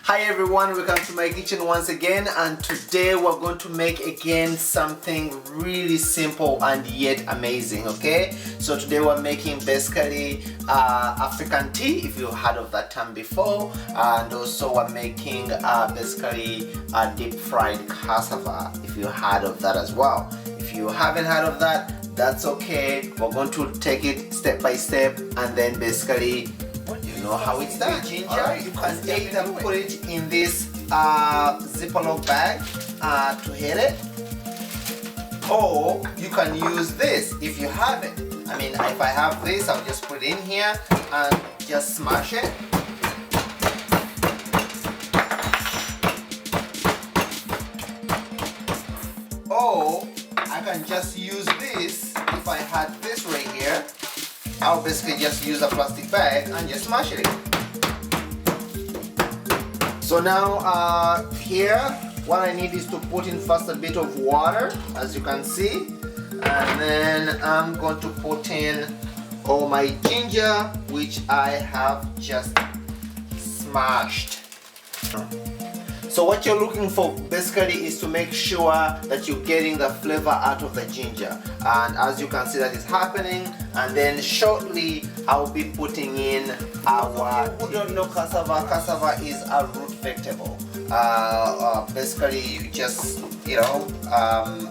Hi everyone, welcome to my kitchen once again, and today we're going to make again something really simple and yet amazing. Okay, so today we're making basically African tea, if you heard of that term before, and also we're making basically deep fried cassava, if you heard of that as well. If you haven't heard of that, that's okay. We're going to take it step by step, and then basically you know how it's done. Ginger, right. You can either put it in this Ziploc bag to hit it, or you can use this if you have it. I mean, if I have this, I'll just put it in here and just smash it. Or I can just use this. If I had this right here, I'll basically just use a plastic bag and just smash it. So now here, what I need is to put in first a bit of water, as you can see, and then I'm going to put in all my ginger, which I have just smashed. So what you're looking for basically is to make sure that you're getting the flavor out of the ginger, and as you can see that is happening. And then shortly I'll be putting in our, who don't know cassava, cassava is a root vegetable. Basically you just, you know,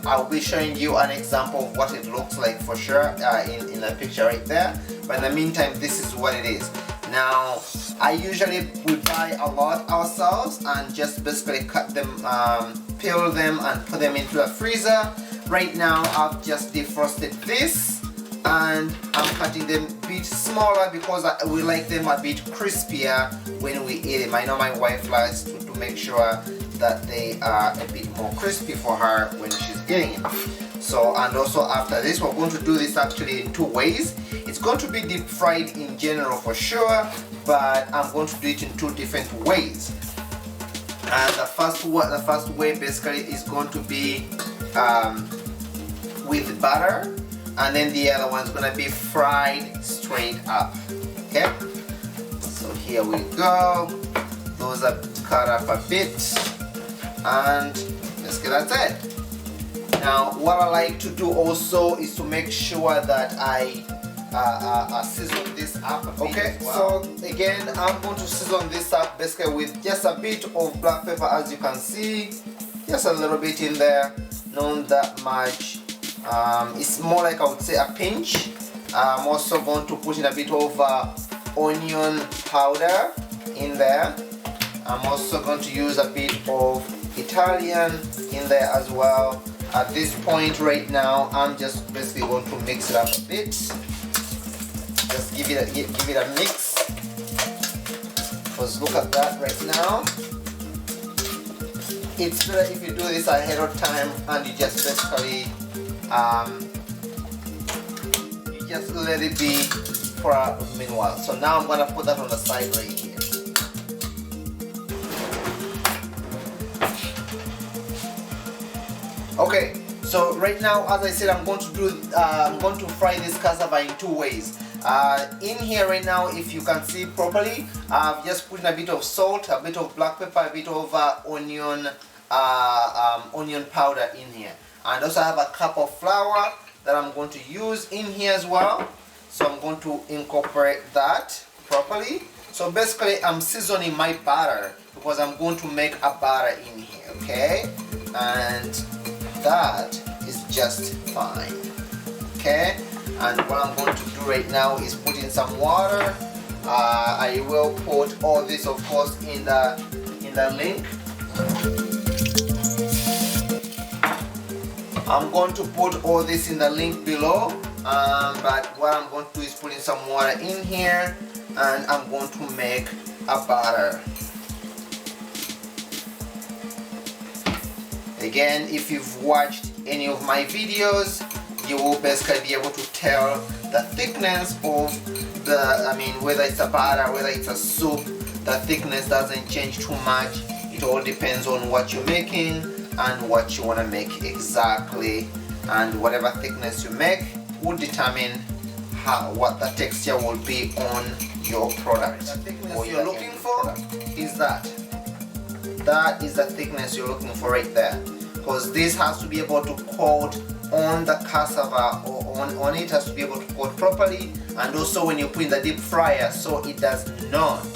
I'll be showing you an example of what it looks like for sure in the picture right there, but in the meantime this is what it is. Now, I usually buy a lot ourselves and just basically cut them, peel them and put them into a freezer. Right now I've just defrosted this and I'm cutting them a bit smaller because we like them a bit crispier when we eat them. I know my wife likes to make sure that they are a bit more crispy for her when she's eating it. So, and also after this we're going to do this actually in two ways. It's going to be deep fried in general for sure, but I'm going to do it in two different ways. And the first way basically is going to be with butter, and then the other one's going to be fried straight up. Okay, so here we go. Those are cut up a bit, and basically that's it. Now what I like to do also is to make sure that I season this up a bit. Okay, well, so again I'm going to season this up basically with just a bit of black pepper, as you can see, just a little bit in there, not that much. It's more like I would say a pinch. I'm also going to put in a bit of onion powder in there. I'm also going to use a bit of Italian in there as well. At this point right now I'm just basically going to mix it up a bit. Just give it a mix, because look at that right now. It's better if you do this ahead of time and you just basically you just let it be for a meanwhile. So now I'm gonna put that on the side right here. Okay, so right now, as I said, I'm going to fry this cassava in two ways. In here right now, if you can see properly, I've just put in a bit of salt, a bit of black pepper, a bit of onion powder in here, and also I have a cup of flour that I'm going to use in here as well. So I'm going to incorporate that properly. So basically I'm seasoning my butter because I'm going to make a butter in here, okay, and that is just fine. Okay, and what I'm going to do right now is put in some water. I will put all this, of course, in the link. I'm going to put all this in the link below, but what I'm going to do is put in some water in here, and I'm going to make a batter. Again, if you've watched any of my videos, you will basically be able to tell the thickness of whether it's a batter, whether it's a soup, the thickness doesn't change too much. It all depends on what you're making and what you want to make exactly, and whatever thickness you make will determine what the texture will be on your product. The thickness you're looking for is that. That is the thickness you're looking for right there, because this has to be able to coat on the cassava, or on it has to be able to coat properly, and also when you put in the deep fryer, so it does not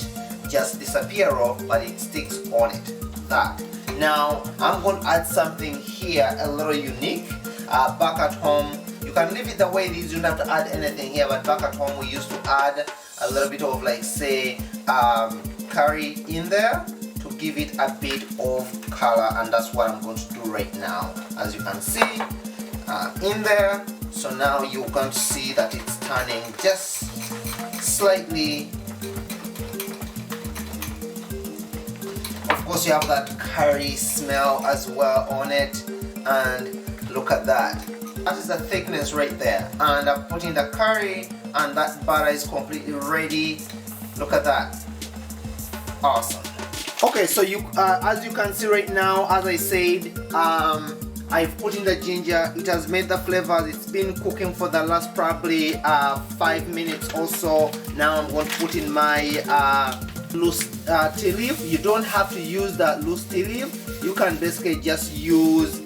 just disappear off, but it sticks on it. That. Now I'm going to add something here a little unique. Back at home, you can leave it the way it is, you don't have to add anything here, but back at home we used to add a little bit of, like, say, curry in there to give it a bit of color, and that's what I'm going to do right now. As you can see, in there. So now you're going to see that it's turning just slightly. Of course, you have that curry smell as well on it, and look at that. That is the thickness right there, and I'm putting the curry, and that butter is completely ready. Look at that. Awesome. Okay, so you as you can see right now, as I said, I've put in the ginger. It has made the flavors. It's been cooking for the last probably 5 minutes or so. Now I'm going to put in my loose tea leaf. You don't have to use that loose tea leaf. You can basically just use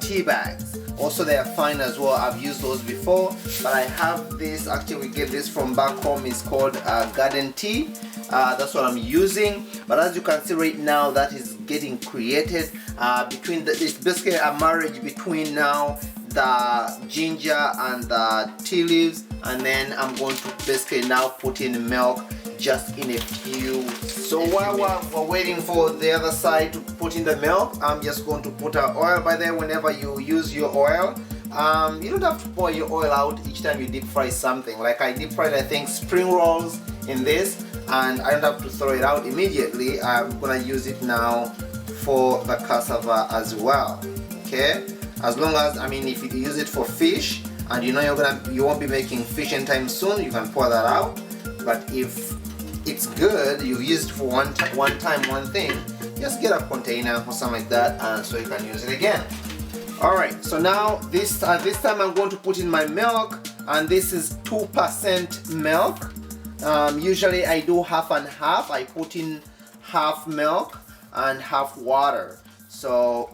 tea bags. Also, they are fine as well. I've used those before, but I have this. Actually, we get this from back home. It's called garden tea. That's what I'm using. But as you can see right now, that is getting created between it's basically a marriage between now the ginger and the tea leaves, and then I'm going to basically now put in milk just in a few. So while we're waiting for the other side to put in the milk, I'm just going to put our oil. By there, whenever you use your oil, you don't have to pour your oil out each time you deep fry something. Like I deep fried, I think, spring rolls in this, and I don't have to throw it out immediately. I'm gonna use it now for the cassava as well. Okay, as long as, I mean, if you use it for fish and you know you won't be making fish anytime soon, you can pour that out. But if it's good, you use it for one thing, just get a container or something like that, and so you can use it again. Alright, so now this time I'm going to put in my milk, and this is 2% milk. Usually I do half and half. I put in half milk and half water. So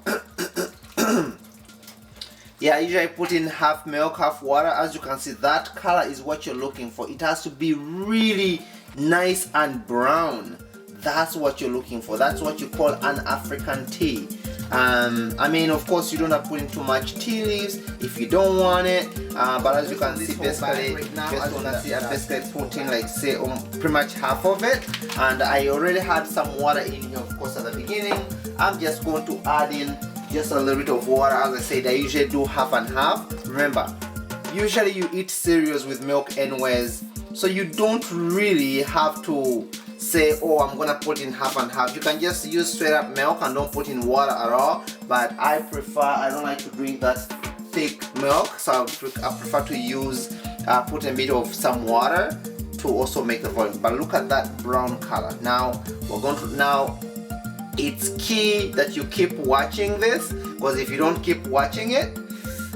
yeah, usually I put in half milk, half water. As you can see, that color is what you're looking for. It has to be really nice and brown. That's what you're looking for. That's what you call an African tea. I mean, of course, you don't have to put in too much tea leaves if you don't want it. But as you can see, basically, I basically put in, like, say, pretty much half of it. And I already had some water in here, of course, at the beginning. I'm just going to add in just a little bit of water. As I said, I usually do half and half. Remember, usually you eat cereals with milk anyways, so you don't really have to say, oh, I'm gonna put in half and half. You can just use straight up milk and don't put in water at all. But I don't like to drink that thick milk, so I prefer to use put a bit of some water to also make the volume. But look at that brown color. Now we're going to it's key that you keep watching this, because if you don't keep watching it,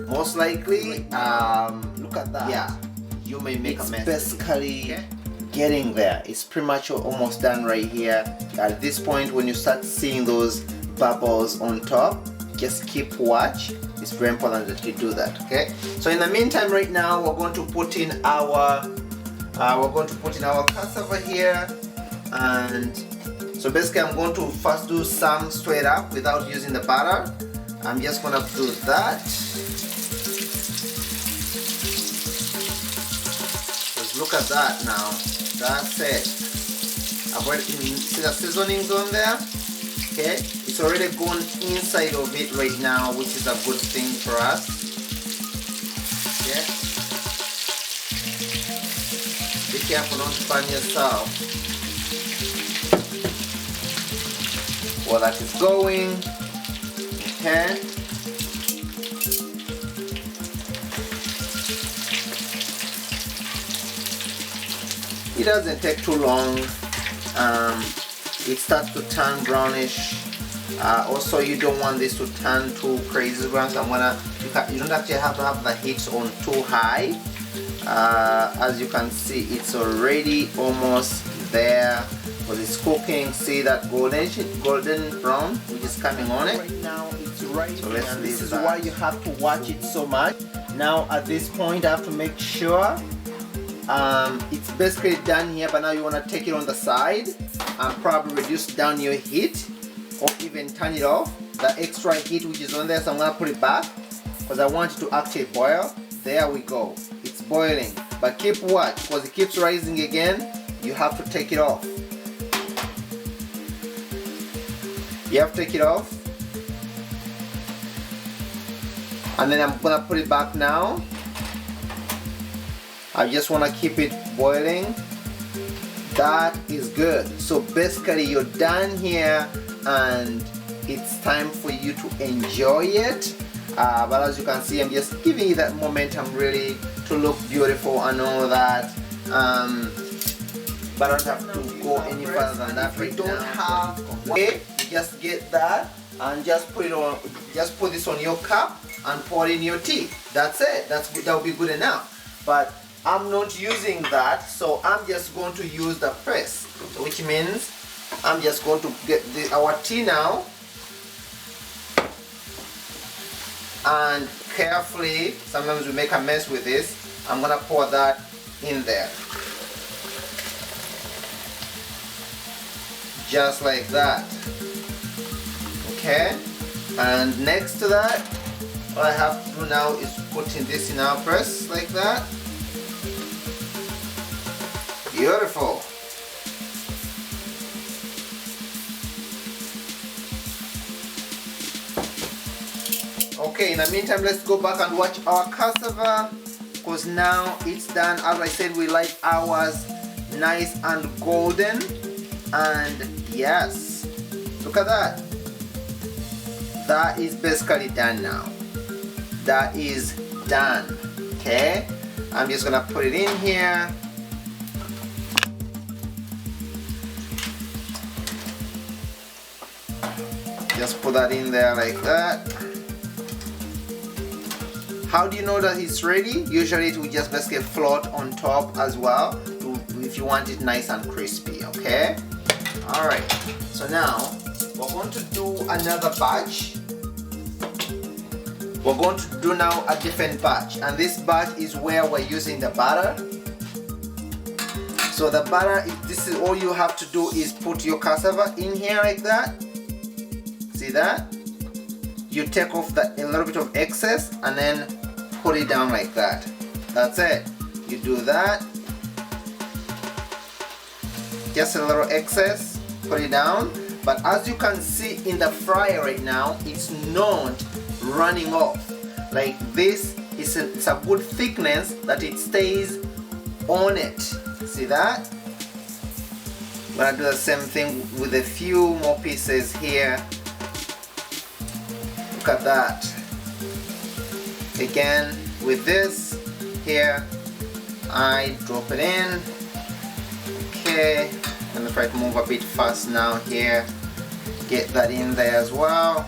most likely look at that. Yeah, you may make a mess. Basically getting there. It's pretty much almost done right here. At this point, when you start seeing those bubbles on top, just keep watch. It's very important that you do that. Okay, so in the meantime, right now we're going to put in our cassava here. And so basically I'm going to first do some straight up without using the butter. I'm just going to do that. Just look at that now. That's it. I've already see the seasonings on there. Okay, it's already gone inside of it right now, which is a good thing for us. Okay, be careful not to burn yourself while that is going. Okay. It doesn't take too long. It starts to turn brownish. Also, you don't want this to turn too crazy brown. So you don't actually have to have the heat on too high. As you can see, it's already almost there. because it's cooking. See that golden brown which is coming on it? Right now it's right, so let's this is why you have to watch it so much. Now at this point I have to make sure it's basically done here, but now you want to take it on the side and probably reduce down your heat or even turn it off, the extra heat which is on there. So I'm going to put it back because I want it to actually boil. There we go, it's boiling, but keep watch because it keeps rising again. You have to take it off. You have to take it off, and then I'm gonna put it back now. I just want to keep it boiling. That is good. So basically you're done here and it's time for you to enjoy it. But as you can see, I'm just giving you that momentum really to look beautiful and all that. But I don't have to go any further than that right now. Don't have okay, just get that and just put it on. Just put this on your cup and pour it in your tea. That's it. That will be good enough. But I'm not using that, so I'm just going to use the press, which means I'm just going to get our tea now and carefully, sometimes we make a mess with this, I'm gonna pour that in there. Just like that. Okay? And next to that, what I have to do now is put in this in our press like that. Beautiful. Okay, in the meantime, let's go back and watch our cassava because now it's done. As I said, we like ours nice and golden. And yes, look at that. That is basically done now. That is done. Okay, I'm just gonna put it in here. Just put that in there like that. How do you know that it's ready? Usually it will just basically float on top as well if you want it nice and crispy, okay? Alright, so now we're going to do another batch. We're going to do now a different batch, and this batch is where we're using the butter. So the butter, this is all you have to do is put your cassava in here like that. See that? You take off a little bit of excess and then put it down like that. That's it. You do that. Just a little excess, put it down. But as you can see in the fryer right now, it's not running off. Like this, it's a good thickness that it stays on it. See that? I'm gonna do the same thing with a few more pieces here. Look at that. Again with this here, I drop it in. Okay, I'm gonna try to move a bit fast now here. Get that in there as well.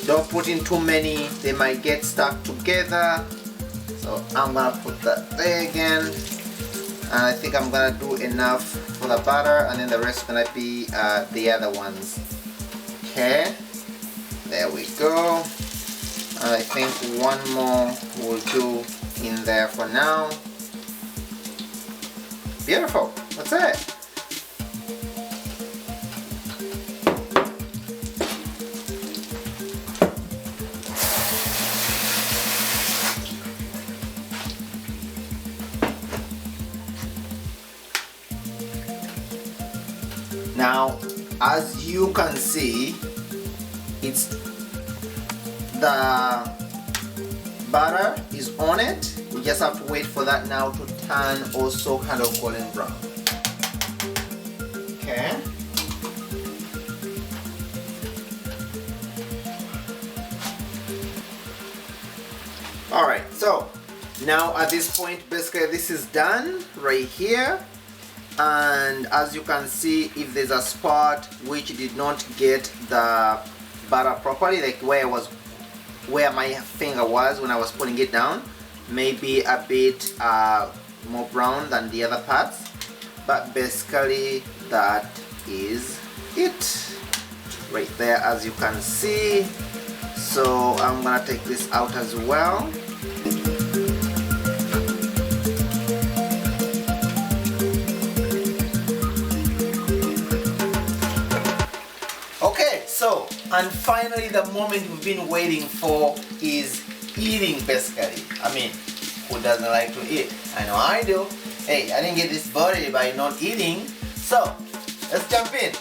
Don't put in too many, they might get stuck together. So I'm gonna put that there again. And I think I'm gonna do enough for the butter, and then the rest is gonna be the other ones. Okay, there we go. And I think one more will do in there for now. Beautiful, that's it. Now, as you can see, it's the butter is on it. We just have to wait for that now to turn also kind of golden brown. Okay. Alright, so now at this point, basically this is done right here. And as you can see, if there's a spot which did not get the butter properly, like where my finger was when I was putting it down, maybe a bit more brown than the other parts, but basically that is it right there, as you can see. So I'm gonna take this out as well. Okay, so and finally the moment we've been waiting for is eating, basically. I mean, who doesn't like to eat? I know I do. Hey, I didn't get this body by not eating. So let's jump in.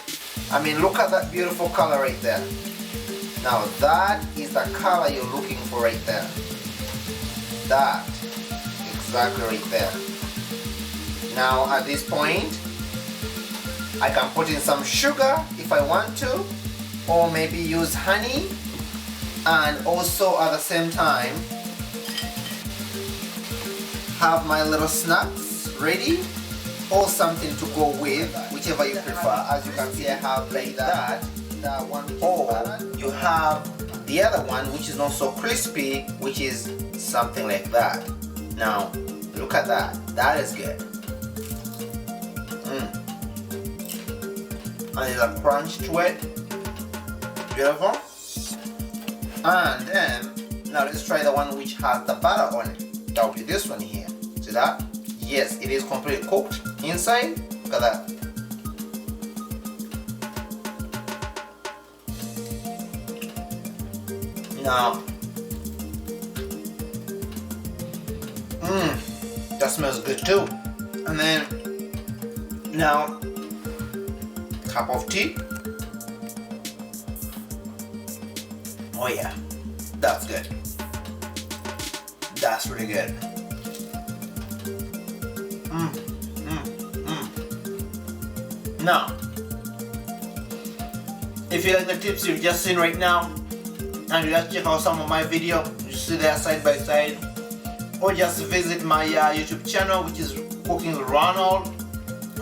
I mean, look at that beautiful color right there. Now that is the color you're looking for right there. That, exactly right there. Now at this point, I can put in some sugar if I want to, or maybe use honey, and also at the same time have my little snacks ready, or something to go with, whichever you prefer. As you can see, I have like that one, or you have the other one which is not so crispy, which is something like that. Now look at that, that is good. And there's a crunch to it, beautiful. And then now let's try the one which has the butter on it. That will be this one here. See that? Yes, it is completely cooked inside. Look at that. Now, that smells good too. And then now, cup of tea. Oh yeah, that's good. That's really good. Now, if you like the tips you've just seen right now, and you like to check out some of my video, you see there side by side, or just visit my YouTube channel, which is Cooking with Ronald,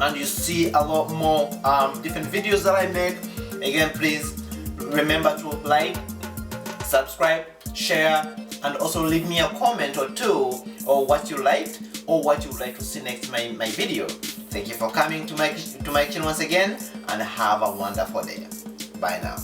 and you see a lot more different videos that I make. Again, please remember to like, subscribe, share, and also leave me a comment or two, or what you liked, or what you would like to see next in my video. Thank you for coming to my channel once again, and have a wonderful day. Bye now.